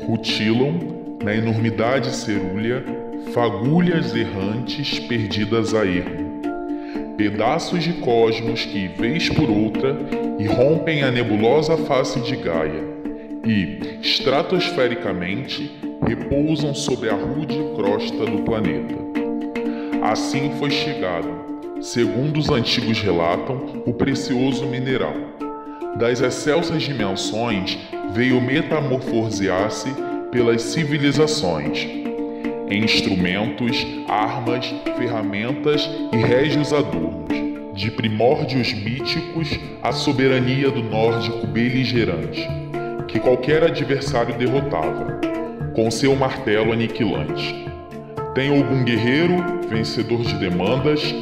rutilam, na enormidade cerúlea, fagulhas errantes perdidas a ermo. Pedaços de cosmos que, vez por outra, irrompem a nebulosa face de Gaia e, estratosfericamente, repousam sobre a rude crosta do planeta. Assim foi chegado, segundo os antigos relatam, o precioso mineral. Das excelsas dimensões veio metamorfosear-se pelas civilizações, em instrumentos, armas, ferramentas e régios adornos, de primórdios míticos à soberania do nórdico beligerante, que qualquer adversário derrotava, com seu martelo aniquilante. Tem algum guerreiro, vencedor de demandas,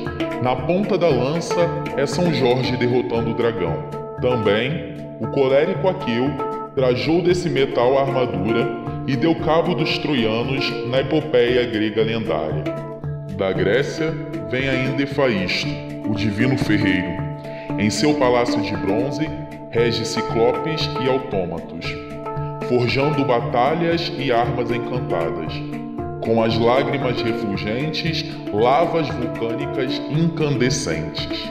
na ponta da lança é São Jorge derrotando o dragão. Também, o colérico Aqueu trajou desse metal a armadura e deu cabo dos troianos na epopeia grega lendária. Da Grécia vem ainda Hefaisto, o divino ferreiro. Em seu palácio de bronze rege ciclopes e autômatos, forjando batalhas e armas encantadas. Com as lágrimas refulgentes, lavas vulcânicas incandescentes.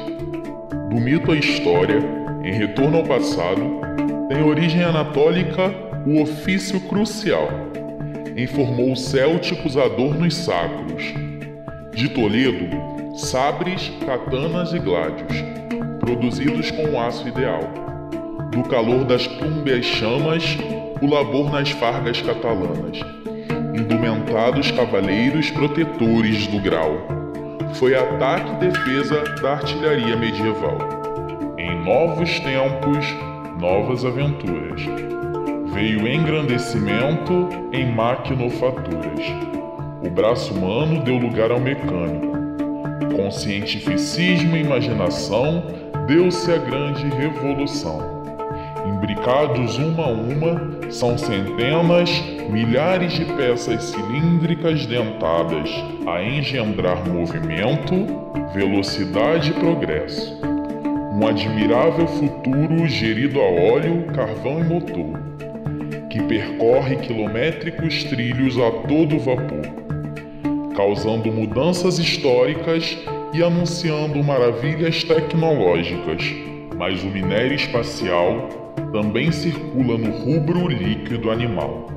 Do mito à história, em retorno ao passado, tem origem anatólica o ofício crucial. Informou célticos adornos sacros. De Toledo, sabres, katanas e gládios, produzidos com o aço ideal. Do calor das plúmbeas chamas, o labor nas fargas catalanas. Indumentados cavaleiros protetores do grau. Foi ataque e defesa da artilharia medieval. Em novos tempos, novas aventuras. Veio engrandecimento em maquinofaturas. O braço humano deu lugar ao mecânico. Com cientificismo e imaginação, deu-se a grande revolução. Imbricados uma a uma, são centenas, milhares de peças cilíndricas dentadas a engendrar movimento, velocidade e progresso. Um admirável futuro gerido a óleo, carvão e motor, que percorre quilométricos trilhos a todo vapor, causando mudanças históricas e anunciando maravilhas tecnológicas. Mas o minério espacial também circula no rubro líquido animal.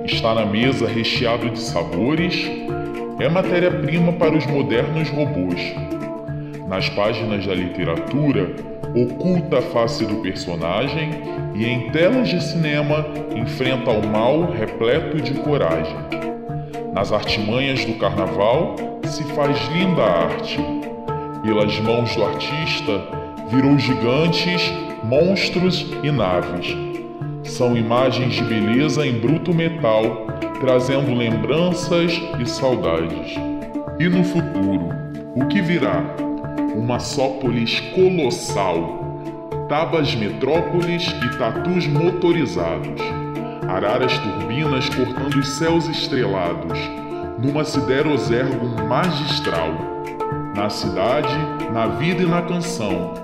Está na mesa recheado de sabores, é matéria-prima para os modernos robôs. Nas páginas da literatura, oculta a face do personagem e em telas de cinema enfrenta o mal repleto de coragem. Nas artimanhas do carnaval se faz linda arte. Pelas mãos do artista virou gigantes, monstros e naves. São imagens de beleza em bruto metal, trazendo lembranças e saudades. E no futuro, o que virá? Uma sópolis colossal, tabas metrópoles e tatus motorizados, araras turbinas cortando os céus estrelados, numa siderosergo magistral. Na cidade, na vida e na canção,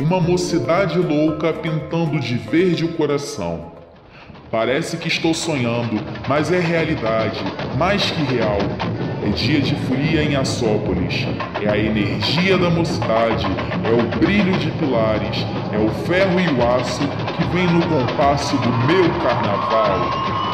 uma mocidade louca pintando de verde o coração. Parece que estou sonhando, mas é realidade, mais que real. É dia de folia em Açópolis, é a energia da mocidade, é o brilho de pilares, é o ferro e o aço que vem no compasso do meu carnaval.